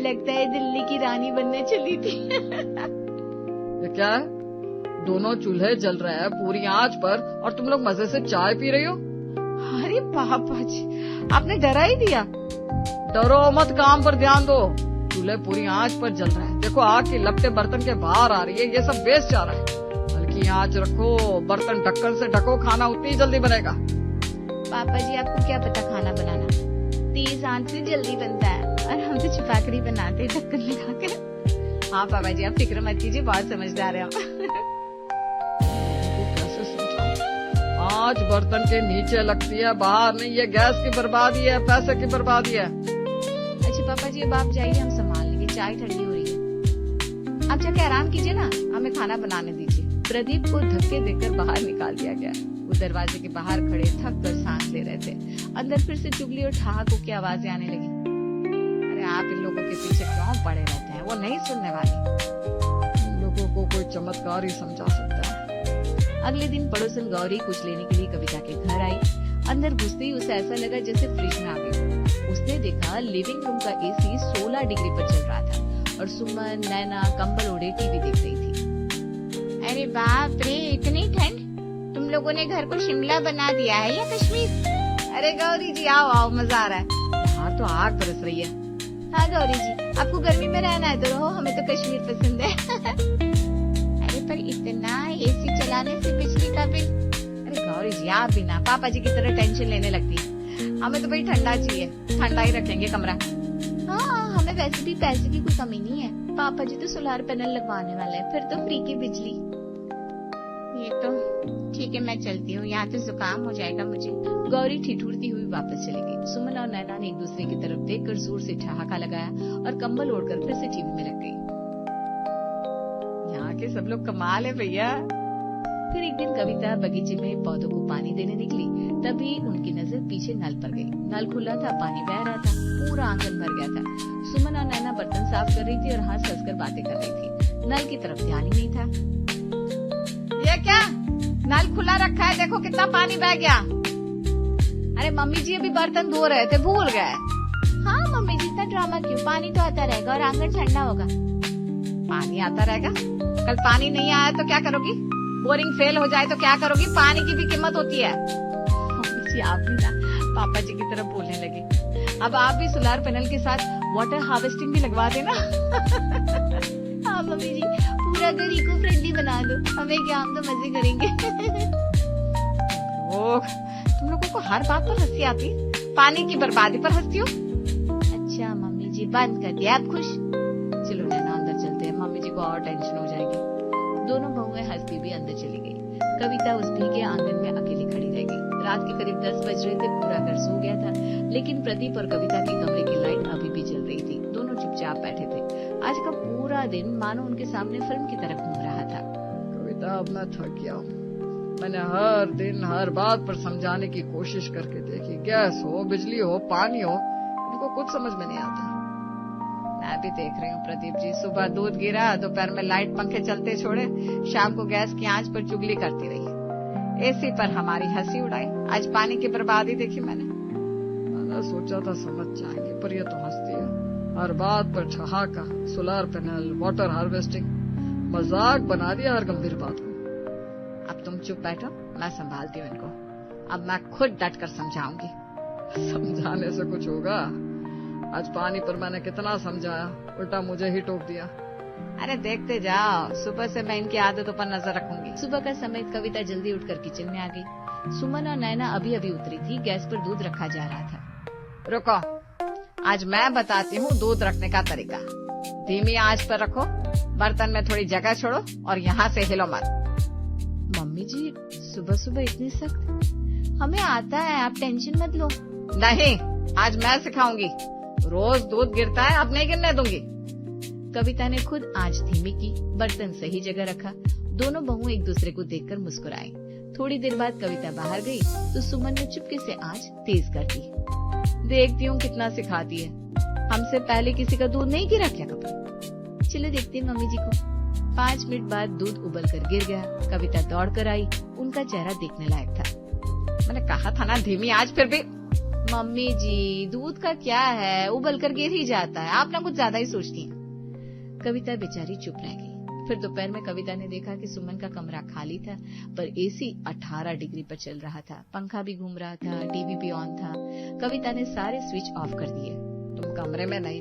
लगता है दिल्ली की रानी बनने चली थी। ये क्या है? दोनों चूल्हे जल रहे हैं पूरी आंच पर और तुम लोग मजे से चाय पी रही हो। अरे पापा जी, आपने डरा ही दिया। डरो मत, काम पर ध्यान दो। चूल्हे पूरी आंच पर जल रहे हैं, देखो आग की लपटें बर्तन के बाहर आ रही है, ये सब वेस्ट जा रहा है। हल्की आंच रखो, बर्तन ढक्कन से ढको, खाना उतनी जल्दी बनेगा। पापा जी आपको क्या पता खाना बनाना, तेज आंच से जल्दी बनता है और हम तो छुपाकरी बनाते हैं ढक्कन लगाकर। हाँ पापा जी आप फिक्र मत कीजिए, बहुत समझदार है हम। कैसे समझाऊं? आंच बर्तन के नीचे लगती है, बाहर नहीं। ये गैस की बर्बादी है, पैसे की बर्बादी है। अच्छा पापा जी अब आप जाइए, हम संभाल लेंगे, चाय ठंडी हो रही है। आप जाके आराम कीजिए ना, हमें खाना बनाने दीजिए। प्रदीप को धक्के देकर बाहर निकाल दिया गया। वो दरवाजे के बाहर खड़े थक कर सांस ले रहे थे। अंदर फिर से चुगली और ठहाकों की आवाजें आने लगी। अरे आप इन लोगों के पीछे क्यों पड़े रहते हैं, वो नहीं सुनने वाले। इन लोगों को कोई चमत्कार ही समझा सकता है। अगले दिन पड़ोसन गौरी कुछ लेने के लिए कविता के घर आई। अंदर घुसते ही उसे ऐसा लगा जैसे फ्रिज में आ गई। उसने देखा लिविंग रूम का एसी 16 डिग्री पर चल रहा था और सुमन नैना कंबल ओढ़े टीवी देख रही थी। अरे बाप रे, इतनी ठंड! तुम लोगों ने घर को शिमला बना दिया है या कश्मीर? अरे गौरी जी आओ आओ, मजा आ रहा है। यहाँ तो आग बरस रही है। हाँ गौरी जी, आपको गर्मी में रहना है तो रहो, हमें तो कश्मीर पसंद है। अरे पर इतना एसी चलाने से बिजली का बिल। अरे गौरी जी आप भी ना पापा जी की तरह टेंशन लेने लगती है। हमें तो भाई ठंडा चाहिए, ठंडा ही रखेंगे कमरा। हाँ हमें वैसे भी पैसे की कोई कमी नहीं है। पापा जी तो सोलर पैनल लगवाने वाले हैं, फिर तो फ्री की बिजली। ये तो ठीक है, मैं चलती हूँ, यहाँ तो जुकाम हो जाएगा मुझे। गौरी ठिठुरती हुई वापस चली गई। सुमन और नैना ने एक दूसरे की तरफ देखकर जोर से ठहाका लगाया और कंबल ओढ़कर फिर से टीवी में लग गई। यहाँ के सब लोग कमाल है भैया। फिर एक दिन कविता बगीचे में पौधों को पानी देने निकली, तभी उनकी नजर पीछे नल पर गई। नल खुला था, पानी बह रहा था, पूरा आंगन भर गया था। सुमन और नैना बर्तन साफ कर रही थी और हंस हंस कर बातें कर रही थी। नल की तरफ ध्यान ही नहीं था। ये क्या, नल खुला रखा है, देखो कितना पानी बह गया। अरे मम्मी जी अभी बर्तन धो रहे थे, भूल गए। हाँ मम्मी जी इतना ड्रामा क्यों, पानी तो आता रहेगा और आंगन ठंडा होगा। पानी आता रहेगा? कल पानी नहीं आया तो क्या करोगी? बोरिंग फेल हो जाए तो क्या करोगी? पानी की भी कीमत होती है। मम्मी जी आप भी ना पापा जी की तरफ बोलने लगे। अब आप भी सोलर पैनल के साथ वाटर हार्वेस्टिंग भी लगवा देना। हाँ मम्मी जी, पूरा घर इको फ्रेंडली बना दो, हमें क्या, हम तो मजे करेंगे। तुम लोगों को हर बात पर हंसी आती है, पानी की बर्बादी पर हंसती हो। अच्छा मम्मी जी बंद कर दिया, आप खुश? चलो नैना अंदर चलते हैं, मम्मी जी को और टेंशन हो जाएगी। दोनों बहुएं हंसती भी अंदर चली गई। कविता उस भीगे आंगन में अकेली खड़ी रह गई। रात के करीब 10 बज रहे थे, पूरा घर सो गया था, लेकिन प्रदीप और कविता के कमरे की लाइट अभी भी जल रही थी। दोनों चुपचाप बैठे थे। आज का पूरा दिन मानो उनके सामने फिल्म की तरफ घूम रहा था। कविता अब मैं थक गया हूँ। मैंने हर दिन हर बात पर समझाने की कोशिश करके देखी, गैस हो, बिजली हो, पानी हो, इनको कुछ समझ में नहीं आता। मैं भी देख रही हूँ प्रदीप जी, सुबह दूध गिरा, दोपहर में लाइट पंखे चलते छोड़े, शाम को गैस की आंच पर चुगली करती रही, एसी पर हमारी हंसी उड़ाई। आज पानी की बर्बादी देखी मैंने सोचा था समझ जाएंगे, पर ये तो हंसती है। हर बात पर ठहाका, सोलर पैनल, वाटर हार्वेस्टिंग, मजाक बना दिया हर गंभीर बात को। अब तुम चुप बैठो, मैं संभालती हूँ इनको। अब मैं खुद डट कर समझाऊंगी। समझाने से कुछ होगा? आज पानी पर मैंने कितना समझाया, उल्टा मुझे ही टोक दिया। अरे देखते जाओ, सुबह से मैं इनकी आदतों पर नजर रखूंगी। सुबह का समय कविता जल्दी उठकर किचन में आ गई। सुमन और नैना अभी अभी उतरी थी। गैस पर दूध रखा जा रहा था। रुको, आज मैं बताती हूँ दूध रखने का तरीका। धीमी आंच पर रखो, बर्तन में थोड़ी जगह छोड़ो और यहाँ से हिलो मत। मम्मी जी सुबह सुबह इतनी सख्त? हमें आता है, आप टेंशन मत लो। नहीं, आज मैं सिखाऊंगी। रोज दूध गिरता है, अब नहीं गिरने दूंगी। कविता ने खुद आंच धीमी की, बर्तन सही जगह रखा। दोनों बहुएं एक दूसरे को देखकर मुस्कुराई। थोड़ी देर बाद कविता बाहर गई तो सुमन ने चुपके से आंच तेज कर दी। देखती हूँ कितना सिखाती है, हमसे पहले किसी का दूध नहीं गिरा क्या कभी? चलो देखते हैं मम्मी जी को। 5 मिनट बाद दूध उबल कर गिर गया। कविता दौड़ कर आई, उनका चेहरा देखने लायक था। मैंने कहा था ना धीमी आंच, फिर भी मम्मी जी दूध का क्या है, उबल कर गिर ही जाता है, आप ना कुछ ज्यादा ही सोचती हैं। कविता बेचारी चुप रह गई। फिर दोपहर में कविता ने देखा कि सुमन का कमरा खाली था, पर एसी 18 डिग्री पर चल रहा था, पंखा भी घूम रहा था, टीवी भी ऑन था। कविता ने सारे स्विच ऑफ कर दिए। तुम कमरे में नहीं